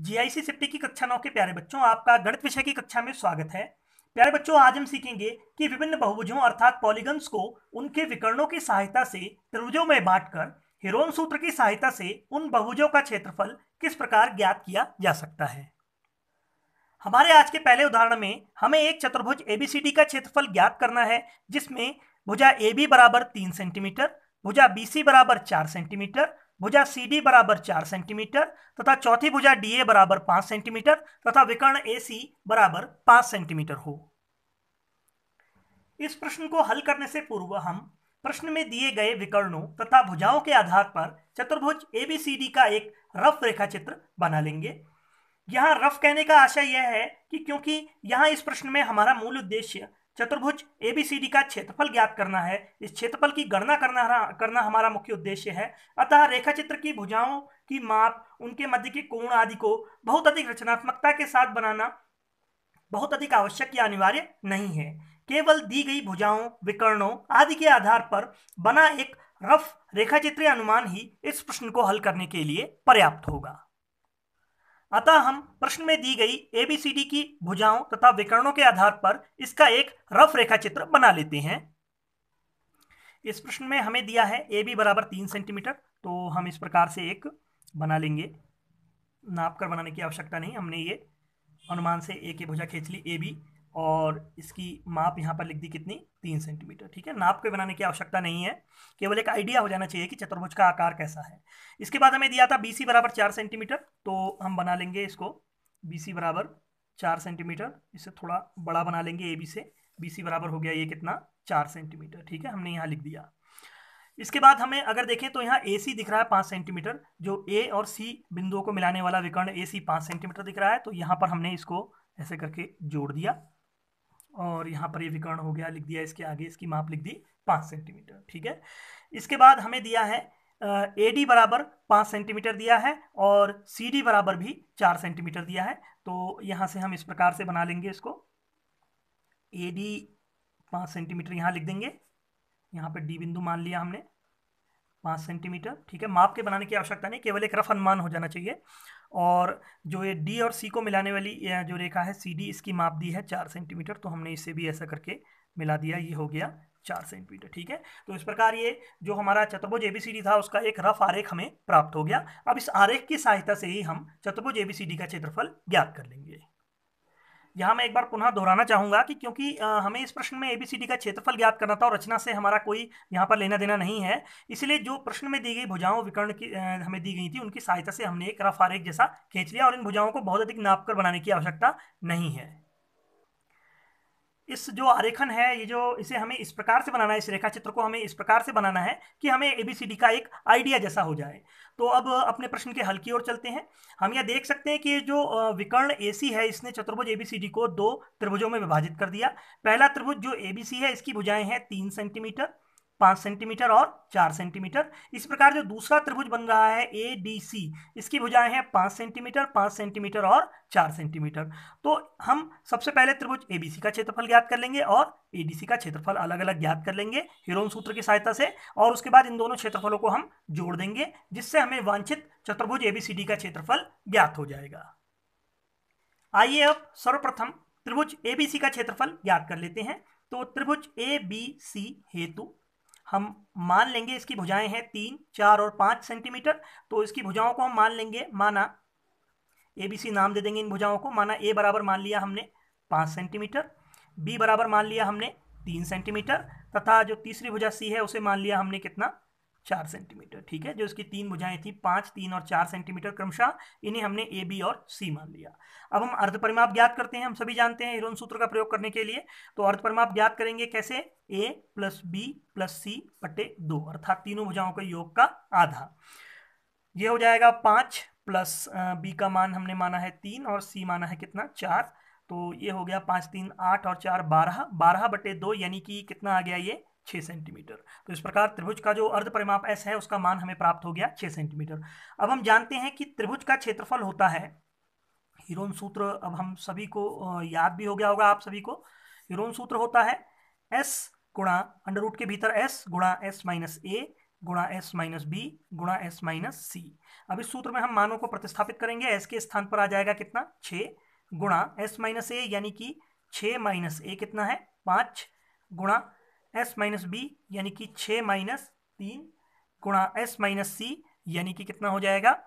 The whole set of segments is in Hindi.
जीआईसी सिफ्टी की कक्षा 9 के प्यारे बच्चों, आपका गणित विषय की कक्षा में स्वागत है। प्यारे बच्चों, आज हम सीखेंगे कि विभिन्न बहुभुजों अर्थात पॉलीगन्स को उनके विकर्णों की सहायता से त्रिभुजों में बांटकर हीरोन सूत्र की सहायता से उन बहुभुजों का क्षेत्रफल किस प्रकार ज्ञात किया जा सकता है। हमारे आज के पहले उदाहरण में हमें एक चतुर्भुज एबीसीडी का क्षेत्रफल ज्ञात करना है, जिसमें भुजा ए बी बराबर 3 सेंटीमीटर, भुजा बी सी बराबर 4 सेंटीमीटर, भुजा सी डी बराबर 4 सेंटीमीटर तथा चौथी भुजा डी ए बराबर 5 सेंटीमीटर तथा विकर्ण ए सी बराबर 5 सेंटीमीटर हो। इस प्रश्न को हल करने से पूर्व हम प्रश्न में दिए गए विकर्णों तथा भुजाओं के आधार पर चतुर्भुज एबीसीडी का एक रफ रेखाचित्र बना लेंगे। यहाँ रफ कहने का आशय यह है कि क्योंकि यहाँ इस प्रश्न में हमारा मूल उद्देश्य चतुर्भुज एबीसीडी का क्षेत्रफल ज्ञात करना है, इस क्षेत्रफल की गणना करना हमारा मुख्य उद्देश्य है। अतः रेखाचित्र की भुजाओं की माप, उनके मध्य के कोण आदि को बहुत अधिक रचनात्मकता के साथ बनाना बहुत अधिक आवश्यक या अनिवार्य नहीं है। केवल दी गई भुजाओं, विकर्णों आदि के आधार पर बना एक रफ रेखाचित्रीय अनुमान ही इस प्रश्न को हल करने के लिए पर्याप्त होगा। अतः हम प्रश्न में दी गई एबीसीडी की भुजाओं तथा विकर्णों के आधार पर इसका एक रफ रेखाचित्र बना लेते हैं। इस प्रश्न में हमें दिया है ए बी बराबर 3 सेंटीमीटर, तो हम इस प्रकार से एक बना लेंगे। नाप कर बनाने की आवश्यकता नहीं, हमने ये अनुमान से ए की भुजा खींच ली ए बी और इसकी माप यहाँ पर लिख दी कितनी, 3 सेंटीमीटर। ठीक है, नाप के बनाने की आवश्यकता नहीं है, केवल एक आइडिया हो जाना चाहिए कि चतुर्भुज का आकार कैसा है। इसके बाद हमें दिया था बी सी बराबर 4 सेंटीमीटर, तो हम बना लेंगे इसको बी सी बराबर 4 सेंटीमीटर। इसे थोड़ा बड़ा बना लेंगे ए बी से। बी सी बराबर हो गया ये कितना, 4 सेंटीमीटर। ठीक है, हमने यहाँ लिख दिया। इसके बाद हमें अगर देखें तो यहाँ ए सी दिख रहा है 5 सेंटीमीटर, जो ए और सी बिंदुओं को मिलाने वाला विकर्ण ए सी 5 सेंटीमीटर दिख रहा है, तो यहाँ पर हमने इसको ऐसे करके जोड़ दिया और यहाँ पर ये विकर्ण हो गया, लिख दिया इसके आगे, इसकी माप लिख दी 5 सेंटीमीटर। ठीक है, इसके बाद हमें दिया है ए डी बराबर 5 सेंटीमीटर दिया है और सी डी बराबर भी 4 सेंटीमीटर दिया है, तो यहाँ से हम इस प्रकार से बना लेंगे इसको। ए डी 5 सेंटीमीटर यहाँ लिख देंगे, यहाँ पर डी बिंदु मान लिया हमने 5 सेंटीमीटर। ठीक है, माप के बनाने की आवश्यकता नहीं, केवल एक रफ अनुमान हो जाना चाहिए। और जो ये डी और सी को मिलाने वाली जो रेखा है सी डी, इसकी माप दी है 4 सेंटीमीटर, तो हमने इसे भी ऐसा करके मिला दिया, ये हो गया 4 सेंटीमीटर। ठीक है, तो इस प्रकार ये जो हमारा चतुर्भुज एबीसीडी था उसका एक रफ आरेख हमें प्राप्त हो गया। अब इस आरेख की सहायता से ही हम चतुर्भुज एबीसीडी का क्षेत्रफल ज्ञात कर लेंगे। यहाँ मैं एक बार पुनः दोहराना चाहूँगा कि क्योंकि हमें इस प्रश्न में एबीसीडी का क्षेत्रफल ज्ञात करना था और रचना से हमारा कोई यहाँ पर लेना देना नहीं है, इसलिए जो प्रश्न में दी गई भुजाओं विकर्ण की हमें दी गई थी उनकी सहायता से हमने एक रफ आरेख जैसा खींच लिया और इन भुजाओं को बहुत अधिक नाप कर बनाने की आवश्यकता नहीं है। इस जो आरेखन है, ये जो इसे हमें इस प्रकार से बनाना है, इस रेखाचित्र को हमें इस प्रकार से बनाना है कि हमें एबीसीडी का एक आइडिया जैसा हो जाए। तो अब अपने प्रश्न के हल की ओर चलते हैं। हम यह देख सकते हैं कि जो विकर्ण एसी है इसने चतुर्भुज एबीसीडी को 2 त्रिभुजों में विभाजित कर दिया। पहला त्रिभुज जो एबीसी है इसकी भुजाएं हैं 3 सेंटीमीटर, 5 सेंटीमीटर और 4 सेंटीमीटर। इस प्रकार जो दूसरा त्रिभुज बन रहा है ए डी सी, इसकी भुजाएं हैं 5 सेंटीमीटर, 5 सेंटीमीटर और 4 सेंटीमीटर। तो हम सबसे पहले त्रिभुज एबीसी का क्षेत्रफल ज्ञात कर लेंगे और एडीसी का क्षेत्रफल अलग अलग ज्ञात कर लेंगे हीरोन सूत्र की सहायता से, और उसके बाद इन दोनों क्षेत्रफलों को हम जोड़ देंगे, जिससे हमें वांछित चतुर्भुज एबीसीडी का क्षेत्रफल ज्ञात हो जाएगा। आइए अब सर्वप्रथम त्रिभुज एबीसी का क्षेत्रफल ज्ञात कर लेते हैं। तो त्रिभुज ए बी सी हेतु हम मान लेंगे इसकी भुजाएं हैं 3, 4 और 5 सेंटीमीटर, तो इसकी भुजाओं को हम मान लेंगे, माना ए बी सी नाम दे देंगे इन भुजाओं को। माना ए बराबर मान लिया हमने 5 सेंटीमीटर, बी बराबर मान लिया हमने 3 सेंटीमीटर तथा जो तीसरी भुजा सी है उसे मान लिया हमने कितना, 4 सेंटीमीटर। ठीक है, जो इसकी 3 भुजाएं थी 5, 3 और 4 सेंटीमीटर क्रमशः, इन्हें हमने ए बी और सी मान लिया। अब हम अर्ध परिमाप ज्ञात करते हैं। हम सभी जानते हैं हीरोन सूत्र का प्रयोग करने के लिए, तो अर्ध परिमाप ज्ञात करेंगे कैसे, ए प्लस बी प्लस सी बटे 2, अर्थात तीनों भुजाओं के योग का आधा। ये हो जाएगा 5 प्लस बी का मान हमने माना है 3 और सी माना है कितना, 4, तो ये हो गया 5, 3, 8 और 4 12, 12 बटे 2 यानी कि कितना आ गया ये, 6 सेंटीमीटर। तो इस प्रकार त्रिभुज का जो अर्ध परिमाप एस है उसका मान हमें प्राप्त हो गया 6 सेंटीमीटर। अब हम जानते हैं कि त्रिभुज का क्षेत्रफल होता है, हीरोन सूत्र अब हम सभी को याद भी हो गया होगा आप सभी को। हीरोन सूत्र होता है एस गुणा अंडर रूट के भीतर एस गुणा एस माइनस ए गुणा एस माइनस बी गुणा एस माइनस सी। अब इस सूत्र में हम मानों को प्रतिस्थापित करेंगे। एस के स्थान पर आ जाएगा कितना 6 गुणा एस माइनस ए यानी कि 6 माइनस ए कितना है 5 गुणा एस माइनस बी यानी कि 6 माइनस 3 गुणा एस माइनस सी यानी कि कितना हो जाएगा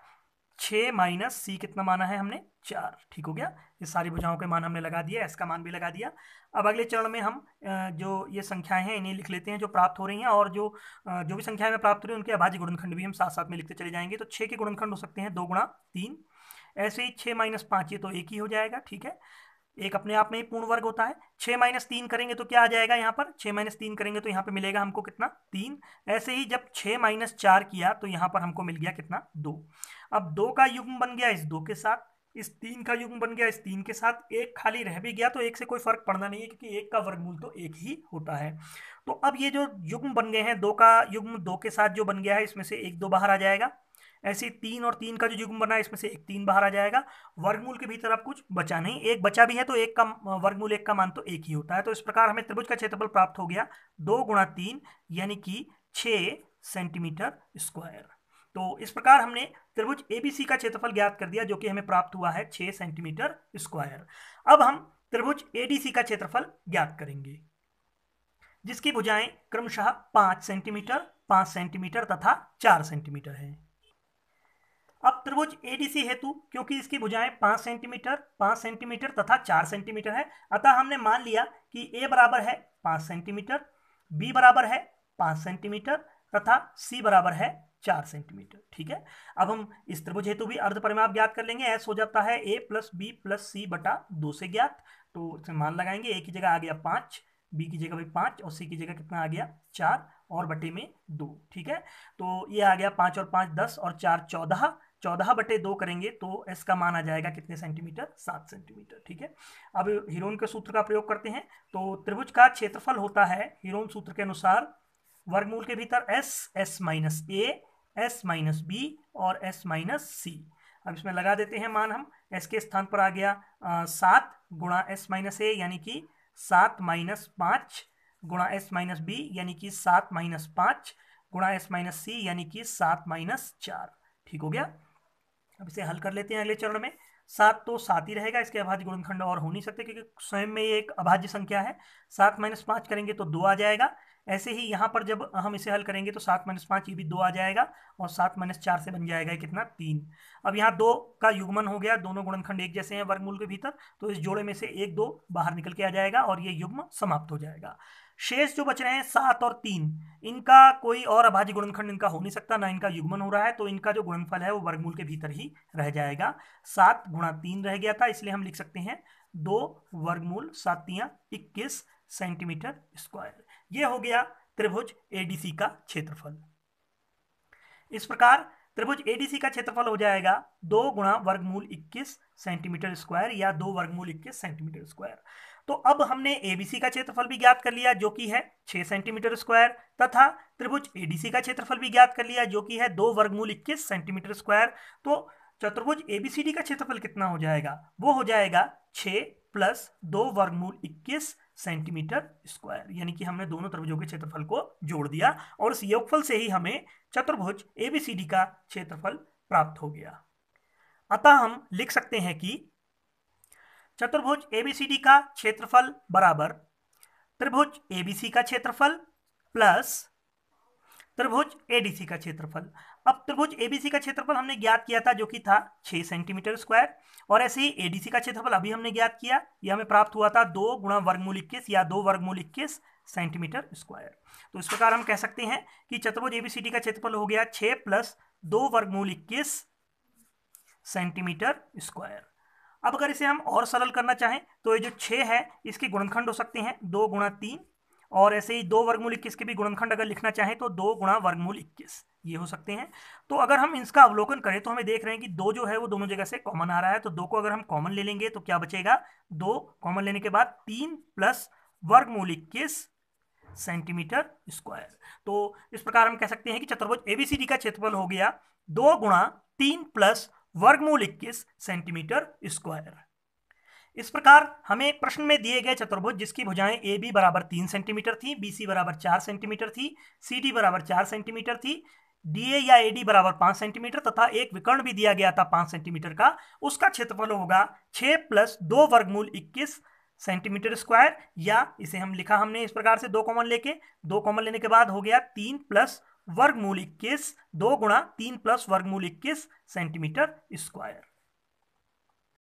6 माइनस सी कितना माना है हमने 4। ठीक हो गया। ये सारी भुजाओं के मान हमने लगा दिया, एस का मान भी लगा दिया। अब अगले चरण में हम जो ये संख्याएं हैं इन्हें लिख लेते हैं जो प्राप्त हो रही हैं, और जो भी संख्याएं में प्राप्त हो रही हैं उनके अभाज्य गुणनखंड भी हम साथ साथ में लिखते चले जाएंगे। तो 6 के गुणनखंड हो सकते हैं 2 गुणा 3, ऐसे ही 6 माइनस 5 ये तो एक ही हो जाएगा। ठीक है, एक अपने आप में ही पूर्ण वर्ग होता है। 6 माइनस 3 करेंगे तो क्या आ जाएगा यहाँ पर 6 माइनस 3 करेंगे तो यहाँ पे मिलेगा हमको कितना 3। ऐसे ही जब 6 माइनस 4 किया तो यहाँ पर हमको मिल गया कितना 2। अब 2 का युग्म बन गया इस 2 के साथ, इस 3 का युग्म बन गया इस 3 के साथ, एक खाली रह भी गया तो एक से कोई फर्क पड़ना नहीं है क्योंकि एक का वर्गमूल तो एक ही होता है। तो अब ये जो युग्म बन गए हैं 2 का युग्म 2 के साथ जो बन गया है इसमें से 1 2 बाहर आ जाएगा। ऐसे 3 और 3 का जो युग्म बना है इसमें से 1 3 बाहर आ जाएगा। वर्गमूल के भीतर अब कुछ बचा नहीं, एक बचा भी है तो एक का वर्गमूल एक का मान तो एक ही होता है। तो इस प्रकार हमें त्रिभुज का क्षेत्रफल प्राप्त हो गया 2 गुणा 3 यानी कि 6 सेंटीमीटर स्क्वायर। तो इस प्रकार हमने त्रिभुज एबीसी का क्षेत्रफल ज्ञात कर दिया जो कि हमें प्राप्त हुआ है 6 सेंटीमीटर स्क्वायर। अब हम त्रिभुज एडीसी का क्षेत्रफल ज्ञात करेंगे जिसकी भुजाएं क्रमशः 5 सेंटीमीटर 5 सेंटीमीटर तथा 4 सेंटीमीटर है। अब त्रिभुज एडीसी हेतु क्योंकि इसकी भुजाएं 5 सेंटीमीटर तथा 4 सेंटीमीटर है, अतः हमने मान लिया कि ए बराबर है 5 सेंटीमीटर, बी बराबर है 5 सेंटीमीटर तथा सी बराबर है 4 सेंटीमीटर। ठीक है, अब हम इस त्रिभुज हेतु भी अर्ध परिमाप ज्ञात कर लेंगे। एस हो जाता है ए प्लस बी प्लस सी बटा 2 से ज्ञात। तो इसे मान लगाएंगे, ए की जगह आ गया 5, बी की जगह भी 5 और सी की जगह कितना आ गया 4 और बटे में 2। ठीक है, तो ये आ गया 5 और 5 10 और 4 14, 14 बटे 2 करेंगे तो एस का मान आ जाएगा कितने सेंटीमीटर 7 सेंटीमीटर। ठीक है, अब हीरोन के सूत्र का प्रयोग करते हैं। तो त्रिभुज का क्षेत्रफल होता है हीरोन सूत्र के अनुसार वर्गमूल के भीतर एस, एस माइनस ए, एस माइनस बी और एस माइनस सी। अब इसमें लगा देते हैं मान हम। एस के स्थान पर आ गया 7 गुणा एस माइनस ए यानी कि 7 माइनस 5 गुणा एस माइनस बी यानी कि 7 माइनस 5 गुणा एस माइनस सी यानी कि 7 माइनस 4। ठीक हो गया। अब इसे हल कर लेते हैं अगले चरण में। 7 तो 7 ही रहेगा, इसके अभाज्य गुणनखंड और हो नहीं सकते क्योंकि स्वयं में ये एक अभाज्य संख्या है। 7 माइनस 5 करेंगे तो 2 आ जाएगा। ऐसे ही यहाँ पर जब हम इसे हल करेंगे तो 7 माइनस 5 ये भी 2 आ जाएगा और 7 माइनस 4 से बन जाएगा कितना 3। अब यहाँ 2 का युग्मन हो गया, दोनों गुणनखंड एक जैसे हैं वर्गमूल के भीतर, तो इस जोड़े में से 1 2 बाहर निकल के आ जाएगा और ये युग्म समाप्त हो जाएगा। शेष जो बच रहे हैं 7 और 3, इनका कोई और अभाज्य गुणनखंड इनका हो नहीं सकता, ना इनका युग्मन हो रहा है, तो इनका जो गुणनफल है वो वर्गमूल के भीतर ही रह जाएगा। 7 गुणा 3 रह गया था, इसलिए हम लिख सकते हैं 2 वर्गमूल 7 तियां 21 सेंटीमीटर स्क्वायर। ये हो गया त्रिभुज एडीसी का क्षेत्रफल। इस प्रकार त्रिभुज एडीसी का क्षेत्रफल हो जाएगा 2 गुणा वर्गमूल 21 सेंटीमीटर स्क्वायर या 2 वर्गमूल 21 सेंटीमीटर स्क्वायर। तो अब हमने एबीसी का क्षेत्रफल भी ज्ञात कर लिया जो कि है 6 सेंटीमीटर स्क्वायर, तथा त्रिभुज एडीसी का क्षेत्रफल भी ज्ञात कर लिया जो कि है 2 वर्गमूल 21 सेंटीमीटर स्क्वायर। तो चतुर्भुज एबीसीडी का क्षेत्रफल कितना हो जाएगा, वो हो जाएगा 6 प्लस 2 वर्गमूल 21 सेंटीमीटर स्क्वायर, यानी कि हमने दोनों त्रिभुजों के क्षेत्रफल को जोड़ दिया और इस योगफल से ही हमें चतुर्भुज एबीसीडी का क्षेत्रफल प्राप्त हो गया। अतः हम लिख सकते हैं कि चतुर्भुज एबीसीडी का क्षेत्रफल बराबर त्रिभुज एबीसी का क्षेत्रफल प्लस त्रिभुज एडीसी का क्षेत्रफल। अब त्रिभुज एबीसी का क्षेत्रफल हमने ज्ञात किया था जो कि था 6 सेंटीमीटर स्क्वायर, और ऐसे ही एडीसी का क्षेत्रफल अभी हमने ज्ञात किया, यह हमें प्राप्त हुआ था 2 गुणा वर्गमूल 21 या 2 वर्गमूल 21 सेंटीमीटर स्क्वायर। तो इस प्रकार हम कह सकते हैं कि चतुर्भुज एबीसीडी का क्षेत्रफल हो गया 6 प्लस 2 वर्गमूल 21 सेंटीमीटर स्क्वायर। अब अगर इसे हम और सरल करना चाहें तो ये जो 6 है इसके गुणनखंड हो सकते हैं 2 गुणा 3, और ऐसे ही 2 वर्गमूल 21 के भी गुणनखंड अगर लिखना चाहें तो 2 गुणा वर्गमूल 21 ये हो सकते हैं। तो अगर हम इसका अवलोकन करें तो हमें देख रहे हैं कि 2 जो है वो दोनों जगह से कॉमन आ रहा है, तो 2 को अगर हम कॉमन ले लेंगे तो क्या बचेगा, 2 कॉमन लेने के बाद 3 प्लस वर्गमूल 21 सेंटीमीटर स्क्वायर। तो इस प्रकार हम कह सकते हैं कि चतुर्भुज एबीसीडी का क्षेत्रफल हो गया 2 गुणा 3 प्लस वर्गमूल 21 सेंटीमीटर स्क्वायर। इस प्रकार हमें प्रश्न में दिए गए चतुर्भुज जिसकी भुजाएं ए बी बराबर 3 सेंटीमीटर थी, बी सी बराबर 4 सेंटीमीटर थी, सी डी बराबर 4 सेंटीमीटर थी, डी ए या ए डी बराबर 5 सेंटीमीटर तथा एक विकर्ण भी दिया गया था 5 सेंटीमीटर का, उसका क्षेत्रफल होगा 6 प्लस 2 वर्गमूल 21 सेंटीमीटर स्क्वायर, या इसे हम लिखा हमने इस प्रकार से 2 कॉमन लेने के बाद हो गया 3 प्लस वर्गमूल 21, 2 गुणा 3 प्लस वर्गमूल 21 सेंटीमीटर स्क्वायर।